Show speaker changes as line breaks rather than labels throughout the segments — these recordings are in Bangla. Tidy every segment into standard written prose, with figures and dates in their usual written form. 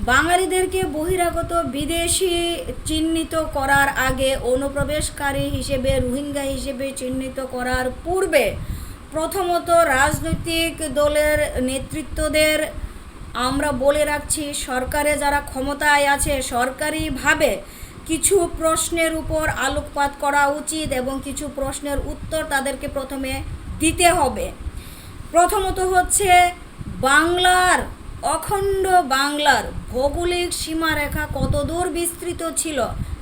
বাঙালিদেরকে বহিরাগত বিদেশি চিহ্নিত করার আগে অনুপ্রবেশকারী হিসেবে রোহিঙ্গা হিসেবে চিহ্নিত করার পূর্বে প্রথমত রাজনৈতিক দলের নেতৃত্বদের আমরা বলে রাখছি, সরকারে যারা ক্ষমতায় আছে সরকারিভাবে কিছু প্রশ্নের উপর আলোকপাত করা উচিত এবং কিছু প্রশ্নের উত্তর তাদেরকে প্রথমে দিতে হবে। প্রথমত হচ্ছে বাংলার অখণ্ড বাংলার ভৌগোলিক সীমারেখা কতদূর বিস্তৃত ছিল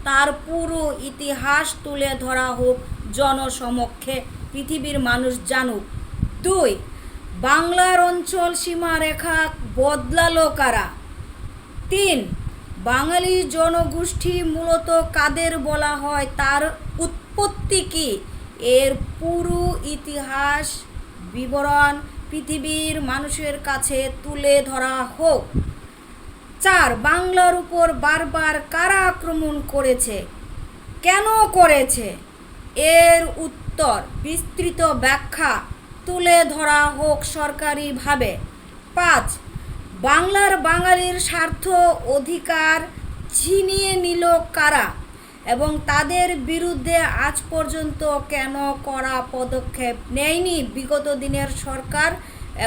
তার পুরো ইতিহাস তুলে ধরা হোক জনসমক্ষে, পৃথিবীর মানুষ জানুক। 2, বাংলার অঞ্চল সীমারেখা বদলালো কারা? 3, বাঙালি জনগোষ্ঠী মূলত কাদের বলা হয়, তার উৎপত্তি কী, এর পুরো ইতিহাস বিবরণ পৃথিবীর মানুষের কাছে তুলে ধরা হোক। 4, বাংলার উপর বারবার কারা আক্রমণ করেছে, কেন করেছে, এর উত্তর বিস্তৃত ব্যাখ্যা তুলে ধরা হোক সরকারিভাবে। 5, বাঙালির স্বার্থ অধিকার ছিনিয়ে নিল কারা এবং তাদের বিরুদ্ধে আজ পর্যন্ত কেন কড়া পদক্ষেপ নেয়নি বিগত দিনের সরকার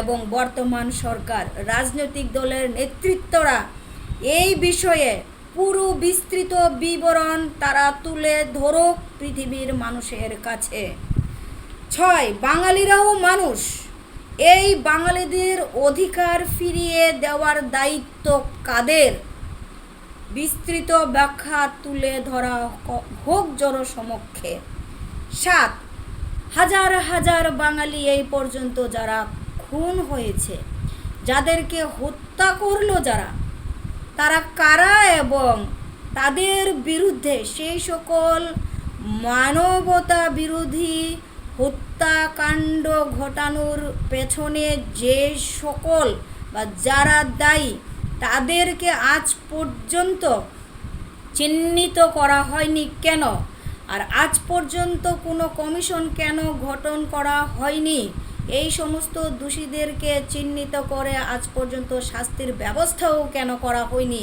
এবং বর্তমান সরকার। রাজনৈতিক দলের নেতৃত্বরা এই বিষয়ে পুরো বিস্তৃত বিবরণ তারা তুলে ধরুক পৃথিবীর মানুষের কাছে। 6, বাঙালিরাও মানুষ, এই বাঙালিদের অধিকার ফিরিয়ে দেওয়ার দায়িত্ব কাদের, বিস্তৃত ব্যাখ্যা তুলে ধরা হোক জনসমক্ষে। 7, হাজার হাজার বাঙালি এই পর্যন্ত যারা খুন হয়েছে, যাদেরকে হত্যা করলো যারা, তারা কারা এবং তাদের বিরুদ্ধে সেই সকল মানবতা বিরোধী হত্যাকাণ্ড ঘটানোর পেছনে যে সকল বা যারা দায়ী তাদেরকে আজ পর্যন্ত চিহ্নিত করা হয়নি কেন, আর আজ পর্যন্ত কোনো কমিশন কেন গঠন করা হয়নি, এই সমস্ত দোষীদেরকে চিহ্নিত করে আজ পর্যন্ত শাস্তির ব্যবস্থাও কেন করা হয়নি,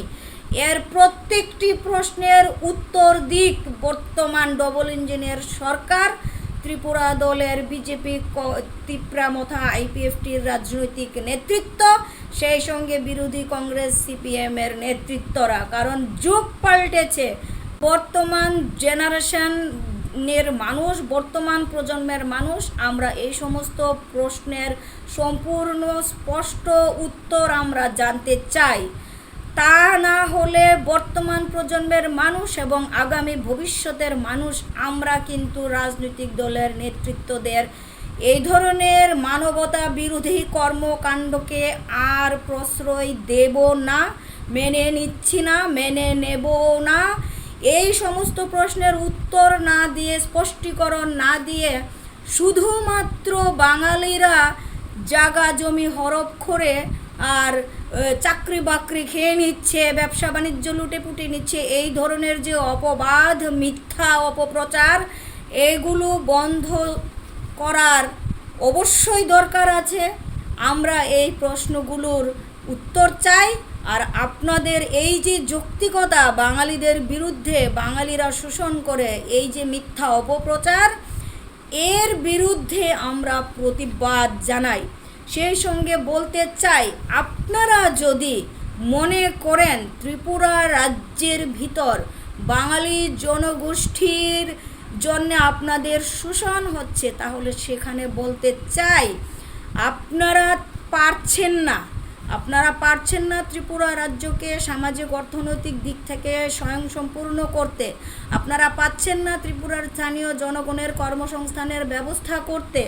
এর প্রত্যেকটি প্রশ্নের উত্তর দিক বর্তমান ডবল ইঞ্জিনের সরকার, ত্রিপুরা দলের বিজেপি, তিপ্রামথা আইপিএফটির রাজনৈতিক নেতৃত্ব, সেই সঙ্গে বিরোধী কংগ্রেস সিপিএমের নেতৃত্বরা। কারণ যুগ পাল্টেছে, বর্তমান জেনারেশনের মানুষ, বর্তমান প্রজন্মের মানুষ, আমরা এই সমস্ত প্রশ্নের সম্পূর্ণ স্পষ্ট উত্তর আমরা জানতে চাই। তা না হলে বর্তমান প্রজন্মের মানুষ এবং আগামী ভবিষ্যতের মানুষ আমরা কিন্তু রাজনৈতিক দলের নেতৃত্বদের এই ধরনের মানবতা বিরোধী কর্মকাণ্ডকে আর প্রশ্রয় দেব না, মেনে নিচ্ছি না, মেনে নেব না। এই সমস্ত প্রশ্নের উত্তর না দিয়ে, স্পষ্টীকরণ না দিয়ে শুধুমাত্র বাঙালিরা জায়গা জমি হরপ করে আর চাকরি বাকরি খেয়ে নিচ্ছে, ব্যবসা বাণিজ্য লুটেপুটে নিচ্ছে, এই ধরনের যে অপবাদ, মিথ্যা অপপ্রচার, এগুলো বন্ধ করার অবশ্যই দরকার আছে। আমরা এই প্রশ্নগুলোর উত্তর চাই। আর আপনাদের এই যে যৌক্তিকতা, বাঙালিদের বিরুদ্ধে বাঙালিরা শোষণ করে এই যে মিথ্যা অপপ্রচার, এর বিরুদ্ধে আমরা প্রতিবাদ জানাই। সেই সঙ্গে বলতে চাই, আপনারা যদি মনে করেন ত্রিপুরা রাজ্যের ভিতর বাঙালি জনগোষ্ঠীর জন্য আপনাদের শোষণ হচ্ছে, তাহলে সেখানে বলতে চাই আপনারা পারছেন না ত্রিপুরা রাজ্যকে সামাজিক অর্থনৈতিক দিক থেকে স্বয়ংসম্পূর্ণ করতে, আপনারা পাচ্ছেন না ত্রিপুরার স্থানীয় জনগণের কর্মসংস্থানের ব্যবস্থা করতে,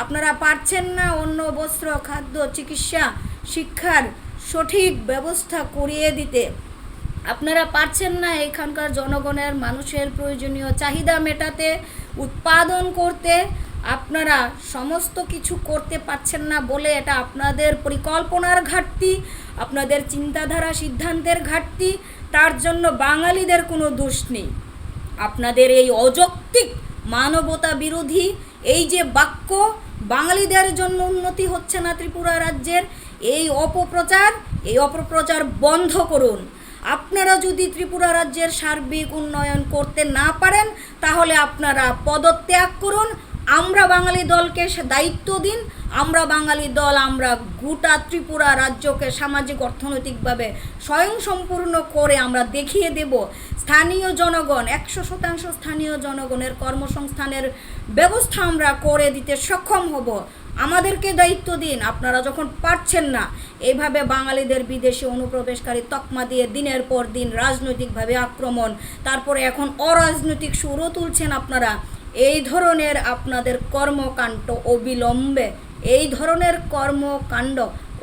আপনারা পারছেন না অন্ন, বস্ত্র, খাদ্য, চিকিৎসা, শিক্ষার সঠিক ব্যবস্থা করিয়ে দিতে, আপনারা পারছেন না এখানকার জনগণের মানুষের প্রয়োজনীয় চাহিদা মেটাতে, উৎপাদন করতে, আপনারা সমস্ত কিছু করতে পারছেন না বলে এটা আপনাদের পরিকল্পনার ঘাটতি, আপনাদের চিন্তাধারা সিদ্ধান্তের ঘাটতি, তার জন্য বাঙালিদের কোনো দোষ নেই। আপনাদের এই অযৌক্তিক মানবতা বিরোধী এই যে বাক্য, বাঙালিদের জন্য উন্নতি হচ্ছে না ত্রিপুরা রাজ্যের, এই অপপ্রচার, এই অপপ্রচার বন্ধ করুন। আপনারা যদি ত্রিপুরা রাজ্যের সার্বিক উন্নয়ন করতে না পারেন তাহলে আপনারা পদত্যাগ করুন। আমরা বাঙালি দলকে দায়িত্ব দিন। আমরা বাঙালি দল আমরা গোটা ত্রিপুরা রাজ্যকে সামাজিক অর্থনৈতিকভাবে স্বয়ংসম্পূর্ণ করে আমরা দেখিয়ে দেব। স্থানীয় জনগণ 100% স্থানীয় জনগণের কর্মসংস্থানের ব্যবস্থা আমরা করে দিতে সক্ষম হব। আমাদেরকে দায়িত্ব দিন। আপনারা যখন পারছেন না, এইভাবে বাঙালিদের বিদেশে অনুপ্রবেশকারী তকমা দিয়ে দিনের পর দিন রাজনৈতিকভাবে আক্রমণ, তারপরে এখন অরাজনৈতিক সুরও তুলছেন আপনারা। এই ধরনের আপনাদের কর্মকাণ্ড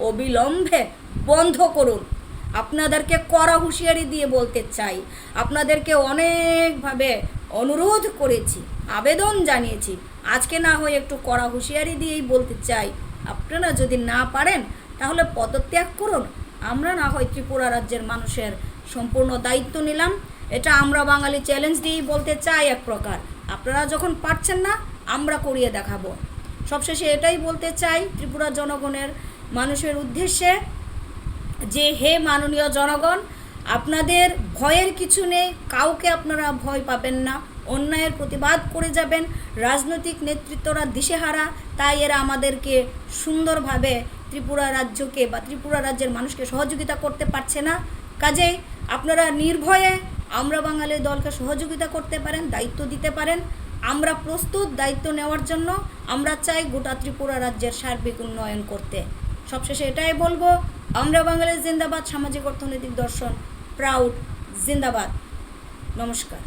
অবিলম্বে বন্ধ করুন। আপনাদেরকে কড়া হুঁশিয়ারি দিয়ে বলতে চাই, আপনাদেরকে অনেকভাবে অনুরোধ করেছি, আবেদন জানিয়েছি, আজকে না হয়ে একটু কড়া হুঁশিয়ারি দিয়েই বলতে চাই, আপনারা যদি না পারেন তাহলে পদত্যাগ করুন। আমরা না হয় ত্রিপুরা রাজ্যের মানুষের সম্পূর্ণ দায়িত্ব নিলাম। এটা আমরা বাঙালি চ্যালেঞ্জ দিয়েই বলতে চাই এক প্রকার। আপনারা যখন পারছেন না, আমরা করিয়ে দেখাবো। সবশেষে এটাই বলতে চাই ত্রিপুরা জনগণের মানুষের উদ্দেশ্যে যে হে মাননীয় জনগণ, আপনাদের ভয়ের কিছু নেই, কাউকে আপনারা ভয় পাবেন না, অন্যায়ের প্রতিবাদ করে যাবেন। রাজনৈতিক নেতৃত্বরা দিশেহারা, তাই এরা আমাদেরকে সুন্দরভাবে ত্রিপুরা রাজ্যকে বা ত্রিপুরা রাজ্যের মানুষকে সহযোগিতা করতে পারছে না। কাজেই আপনারা নির্ভয়ে আমরা বাঙালি দলকে সহযোগিতা করতে পারেন, দায়িত্ব দিতে পারেন। আমরা প্রস্তুত দায়িত্ব নেওয়ার জন্য। আমরা চাই গোটা ত্রিপুরা রাজ্যের সার্বিক উন্নয়ন করতে। সবশেষে এটাই বলবো, আমরা বাঙালি জিন্দাবাদ, সামাজিক অর্থনৈতিক দর্শন প্রাউড জিন্দাবাদ। নমস্কার।